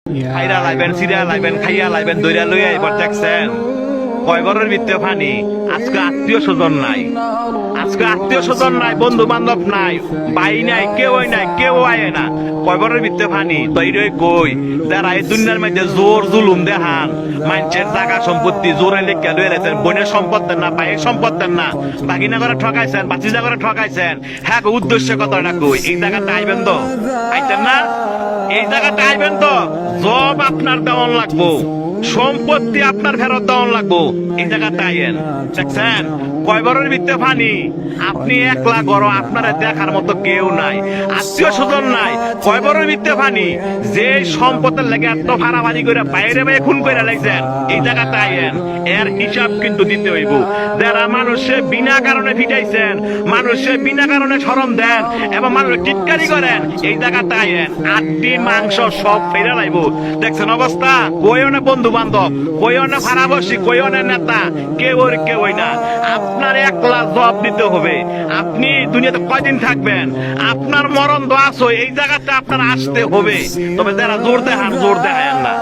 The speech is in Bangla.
খাইরা লাইবেন, সিরা লাইবেন, খাইয়া লাইবেন, দইরা লইয়া এবার দেখছেন কয় ঘরের ভিতরে পানি। আজকে আত্মীয় স্বজন নাই, আজকে আত্মীয় স্বজন নাই, বন্ধু বান্ধব নাই, ভাই নাই, কেউই নাই, কেউ আয় না, কয় ঘরের ভিতরে পানি। তো এইটাই কই, যারা এই দুনিয়ার মধ্যে জোর জুলুম দেখান, মানুষের জায়গা সম্পত্তি জোরে লেখা লয়ে রেখেছেন, বোনের সম্পদ দেন না, ভাইয়ের সম্পদ দেন না, বাগিনা করে ঠকাইছেন, বাচিজা করে ঠকাইছেন, হ্যাঁ উদ্দেশ্য কথাটা কই, এই জায়গাটা আইবেন তো, আইতেন না, এই জায়গাটা আইবেন তো, জব আপনার দেওয়ান লাগবো, সম্পত্তি আপনার ফেরত দেওয়ান লাগবো, এই জায়গাটা আইয়েন। দেখছেন কয় বড়ের ভিতরে পানি, আপনি একলা গড়, আপনারা দেখার মতো কেউ নাই, আত্মীয় স্বজন নাই, কয় বড়ের ভিতরে পানি, যে সম্পদের লেগে এত ভাড়াভাড়ি করে বাইরে বাইরে খুন করে লাগছেন, এই জায়গাটা আইয়েন, এর হিসাব কিন্তু দিতে হইব। যারা মানুষে বিনা কারণে ফিটাইছেন, মানুষে বিনা কারণে শরম দেন এবং মানুষ টিটকারি করেন, এই জায়গাটা আইয়েন, আটটি মাংস সব ফেরে লাইব। দেখছেন অবস্থা, কইও না বন্ধু বান্ধব, কইও না ভাড়াবাসী, কইও না নেতা, কেউই না, আপনার একলা জবাব দিতে হবে। আপনি দুনিয়াতে কয়দিন থাকবেন, আপনার মরণ তো আসো, এই জায়গাটা আপনার আসতে হবে। তবে যারা জোর দেখান, জোর দেখায় না।